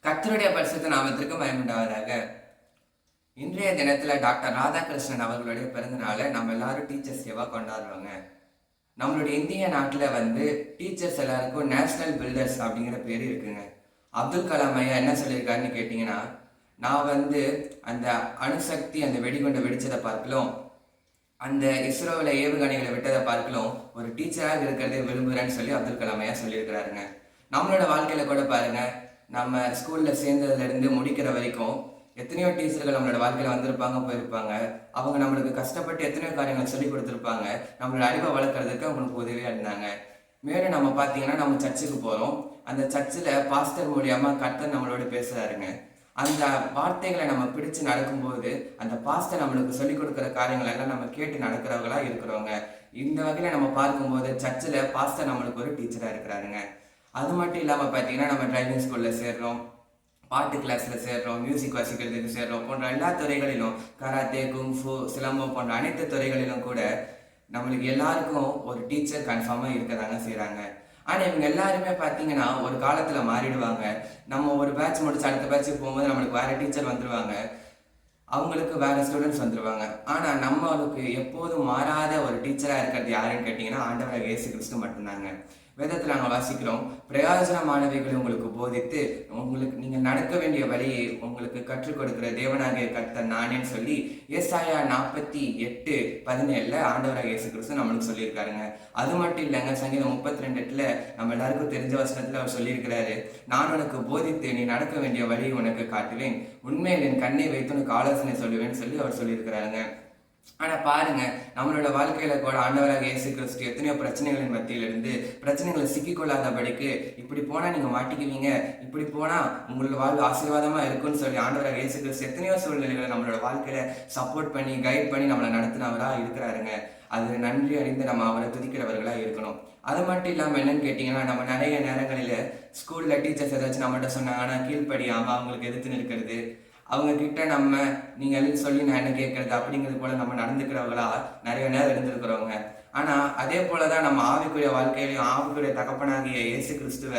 கர்த்தருடைய பரிசுத்த நாமத்திற்கு மகிமையுண்டாவதாக. இன்றைய தினத்துல டாக்டர் ராதாகிருஷ்ணன் அவர்களுடைய பிறந்த நாளை நம்ம எல்லாரும் டீச்சர்ஸ் டேவா கொண்டாடுறோங்க. நம்மளுடைய இந்திய நாட்டுல டீச்சர்ஸ் எல்லாருக்கும் நேஷனல் பில்டர்ஸ் அப்படிங்கிற பேரு இருக்குங்க. அப்துல் கலாம் ஐயா என்ன சொல்லியிருக்காருன்னு கேட்டீங்கன்னா, நான் அந்த அணுசக்தி அந்த வெடிகுண்டை வெடிச்சதை பார்க்கலாம், அந்த இஸ்ரோவில் ஏவுகணைகளை விட்டதை பார்க்கலாம், ஒரு டீச்சராக இருக்கிறதே விரும்புகிறேன்னு சொல்லி அப்துல் கலாம் ஐயா சொல்லியிருக்கிறாருங்க. நம்மளோட வாழ்க்கையில கூட பாருங்க, நம்ம ஸ்கூல்ல சேர்ந்ததுலேருந்து முடிக்கிற வரைக்கும் எத்தனையோ டீச்சர்கள் நம்மளோட வாழ்க்கையில வந்திருப்பாங்க, போயிருப்பாங்க. அவங்க நம்மளுக்கு கஷ்டப்பட்டு எத்தனையோ காரியங்கள் சொல்லி கொடுத்துருப்பாங்க. நம்மளோட அறிவை வளர்க்கறதுக்கு அவங்களுக்கு உதவியா இருந்தாங்க. மேலும் நம்ம பார்த்தீங்கன்னா, நம்ம சர்ச்சுக்கு போகிறோம். அந்த சர்ச்சில் பாஸ்டர் மூலியமா கர்த்தர் நம்மளோட பேசுறாருங்க. அந்த வார்த்தைகளை நம்ம பிடிச்சு நடக்கும்போது அந்த பாஸ்டர் நம்மளுக்கு சொல்லிக் கொடுக்குற காரியங்கள் எல்லாம் நம்ம கேட்டு நடக்கிறவங்களா இருக்கிறவங்க. இந்த வகையில நம்ம பார்க்கும்போது சர்ச்சில் பாஸ்டர் நம்மளுக்கு ஒரு டீச்சரா இருக்கிறாருங்க. அது மட்டும் இல்லாமல் பார்த்தீங்கன்னா, நம்ம டிரைவிங் ஸ்கூலில் சேர்றோம், பாட்டு கிளாஸில் சேர்றோம், மியூசிக் வாசிக்கிறதுக்கு சேர்றோம், போன்ற எல்லா துறைகளிலும் கராத்தே, குங்ஃபு, சிலம்பம் போன்ற அனைத்து துறைகளிலும் கூட நம்மளுக்கு எல்லாருக்கும் ஒரு டீச்சர் கன்ஃபார்மாக இருக்கதாங்க செய்கிறாங்க. ஆனால் இவங்க எல்லாருமே பார்த்தீங்கன்னா ஒரு காலத்தில் மாறிடுவாங்க. நம்ம ஒரு பேட்ச் முடிச்சு அடுத்த பேட்சுக்கு போகும்போது நம்மளுக்கு வேற டீச்சர் வந்துடுவாங்க, அவங்களுக்கு வேற ஸ்டூடெண்ட்ஸ் வந்துடுவாங்க. ஆனால் நம்மளுக்கு எப்போதும் மாறாத ஒரு டீச்சராக இருக்கிறது யாருன்னு கேட்டிங்கன்னா, ஆண்டவராக இயேசு கிறிஸ்து மட்டும்தாங்க. வேதத்தில் நாங்கள் வாசிக்கிறோம், பிரயோஜனமானவைகளை உங்களுக்கு போதித்து உங்களுக்கு நீங்கள் நடக்க வேண்டிய வழியை உங்களுக்கு கற்றுக் கொடுக்கிற தேவனாகிய கர்த்தர் நானேன்னு சொல்லி ஏசாயா 48:17 ஆண்டவராக இயேசு கிறிஸ்து நம்மளுக்கு சொல்லியிருக்காருங்க. அது மட்டும் இல்லைங்க, சங்கீதம் 32:8 நம்ம எல்லாருக்கும் தெரிஞ்ச வசனத்தில் அவர் சொல்லியிருக்கிறாரு, நான் உனக்கு போதித்து நீ நடக்க வேண்டிய வழியை உனக்கு காட்டுவேன், உண்மையில் என் கண்ணை வைத்து உனக்கு ஆலோசனை சொல்லுவேன்னு சொல்லி அவர் சொல்லியிருக்கிறாருங்க. ஆனா பாருங்க, நம்மளோட வாழ்க்கையில கூட ஆண்டவராக இயேசு கிறிஸ்து எத்தனையோ பிரச்சனைகளின் மத்தியிலிருந்து பிரச்சனைகளை சிக்கிக்கொள்ளாதபடிக்கு, இப்படி போனா நீங்க மாட்டிக்குவீங்க, இப்படி போனா உங்களோட வாழ்வு ஆசீர்வாதமா இருக்குன்னு சொல்லி ஆண்டவராக இயேசு கிறிஸ்து எத்தனையோ சூழ்நிலைகளை நம்மளோட வாழ்க்கையில சப்போர்ட் பண்ணி கைட் பண்ணி நம்மளை நடத்தினவரா இருக்கிறாருங்க. அது நன்றி அறிந்து நம்ம அவரை துதிக்கிறவர்களா இருக்கணும். அது மட்டும் இல்லாம என்னன்னு கேட்டீங்கன்னா, நம்ம நிறைய நேரங்களில ஸ்கூல்ல டீச்சர்ஸ் ஏதாச்சும் நம்மகிட்ட சொன்னாங்கன்னா கீழ்ப்படியாம அவங்களுக்கு எதிர்த்து நிற்கிறது, அவங்க கிட்ட நம்ம நீங்க சொல்லி நான் என்ன கேட்கறது அப்படிங்கிறது போல நம்ம நடந்துக்கிறவங்களா நிறைய நேரம் இருந்திருக்கிறவங்க. ஆனா அதே போலதான் நம்ம ஆவிக்குரிய வாழ்க்கையிலையும் ஆவிக்குரிய தகப்பனாகிய இயேசு கிறிஸ்துவ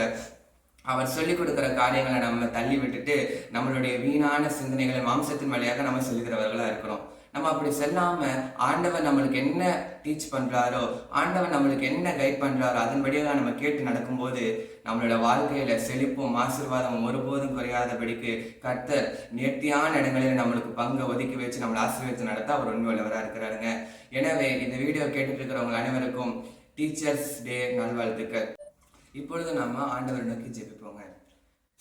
அவர் சொல்லிக் கொடுக்கிற காரியங்களை நம்ம தள்ளி விட்டுட்டு நம்மளுடைய வீணான சிந்தனைகளை மாம்சத்தின் வழியாக நம்ம செலுத்துகிறவர்களா இருக்கிறோம். நம்ம அப்படி செல்லாம ஆண்டவர் நம்மளுக்கு என்ன டீச் பண்றாரோ, ஆண்டவர் நம்மளுக்கு என்ன கைட் பண்றாரோ அதன்படியாக நம்ம கேட்டு நடக்கும்போது நம்மளோட வாழ்க்கையில செழிப்பும் ஆசீர்வாதம் ஒருபோதும் குறையாதபடிக்கு கர்த்தர் நேர்த்தியான இடங்களில் நம்மளுக்கு பங்கை ஒதுக்கி வச்சு நம்மளை ஆசீர்வதித்து நடத்த அவர் உண்மை உள்ளவராக இருக்கிறாருங்க. எனவே இந்த வீடியோ கேட்டுட்டு இருக்கிறவங்க அனைவருக்கும் டீச்சர்ஸ் டே நல்வாழ்த்துக்கள். இப்பொழுது நம்ம ஆண்டவர் நோக்கி ஜெபிப்போங்க.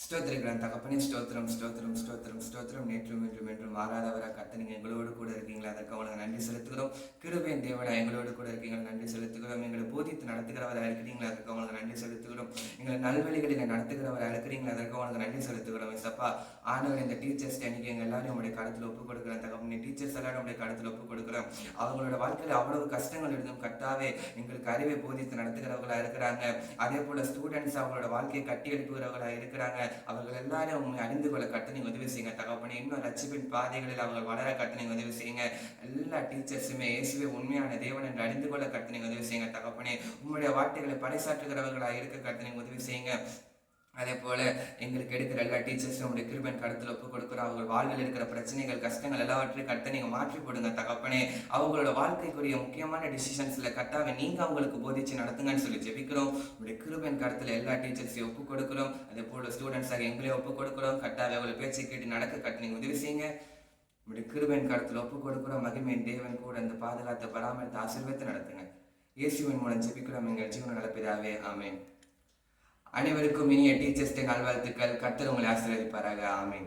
ஸ்தோத்திரிக்கிறேன் தகப்பனே, ஸ்தோத்திரம் ஸ்தோத்திரம் ஸ்தோத்திரம் ஸ்தோத்திரம். நேற்றும் இன்றும் என்றும் மாறாதவராக கர்த்தர் நீங்க எங்களோடு கூட இருக்கீங்களா, அதற்கு உங்களுக்கு நன்றி செலுத்துகிறோம். கிருபையின் தேவனா எங்களோடு கூட இருக்கீங்களா, நன்றி செலுத்துகிறோம். எங்களை போதித்து நடத்துகிறவராக இருக்கிறீங்களா, அதற்கு உங்களுக்கு நன்றி செலுத்துகிறோம். எங்களை நல்வழிகளில் நடத்துகிறவராக இருக்கிறீங்களா, அதற்கு உங்களுக்கு நன்றி செலுத்துகிறோம். சப்பா ஆண்டவர், இந்த டீச்சர்ஸ் அன்னைக்கு எங்கள் எல்லாரும் உங்களுடைய கடத்தில் ஒப்புக் கொடுக்குறேன் தகப்பனே. டீச்சர்ஸ் எல்லாரும் உடைய கடத்தில் ஒப்புக் கொடுக்குறோம். அவங்களோட வாழ்க்கையில் அவ்வளவு கஷ்டங்கள் இருந்தும் கர்த்தாவே எங்களுக்கு அறிவை போதித்து நடத்துகிறவர்களா இருக்கிறாங்க. அதே போல ஸ்டூடெண்ட்ஸ் அவங்களோட வாழ்க்கையை கட்டி எழுப்புகிறவர்களா இருக்கிறாங்க. அவர்கள் எல்லாரும் உங்களை அறிந்து கொள்ள கர்த்தர் நீங்க உதவி செய்யுங்க தகப்பனே. இன்னும் ரட்சிப்பின் பாதைகளில் அவங்க வளர கர்த்தர் நீங்க உதவி செய்யுங்க. எல்லா டீச்சர்ஸுமே இயேசுவே உண்மையான தேவன் என்று அறிந்து கொள்ள கர்த்தர் நீங்க உதவி செய்யுங்க தகப்பனே. உங்களுடைய வார்த்தைகளை பறைசாற்றுகிறவர்களாக இருக்க கர்த்தர் நீங்க உதவி செய்யுங்க. அதே போல எங்களுக்கு எடுக்கிற எல்லா டீச்சர்ஸும் உங்களுடைய கிருபையின் கருத்தில் ஒப்புக் கொடுக்குறோம். அவங்க வாழ்வில் இருக்கிற பிரச்சனைகள், கஷ்டங்கள் எல்லாவற்றையும் கர்த்தர் நீங்க மாற்றி போடுங்க தகப்பனே. அவங்களோட வாழ்க்கைக்குரிய முக்கியமான டிசிஷன்ஸ்ல கர்த்தாவை நீங்க அவங்களுக்கு போதிச்சு நடத்துங்கன்னு சொல்லி ஜெபிக்கிறோம். உங்களுடைய கிருபையின் கருத்துல எல்லா டீச்சர்ஸையும் ஒப்புக் கொடுக்குறோம். அதே போல ஸ்டூடெண்ட்ஸாக எங்களையும் ஒப்புக் கொடுக்குறோம். கர்த்தாவை அவங்களை பேச்சை கேட்டு நடக்க கர்த்தர் நீங்க உதவி செய்யுங்க. உங்களுடைய கிருபையின் கருத்துல ஒப்புக் கொடுக்குறோம். மகிமையின் தேவன் கூட இந்த பாதுகாத்த பராமரித்து ஆசீர்வதித்து நடத்துங்க. இயேசுவின் மூலம் ஜெபிக்கிறோம் எங்கள் ஜீவன நலப்பிதாவே, ஆமென். அனைவருக்கும் இனிய டீச்சர்ஸ் டே நல்வாழ்த்துக்கள். கர்த்தர் உங்களை ஆசீர்வதிப்பாராக. ஆமென்.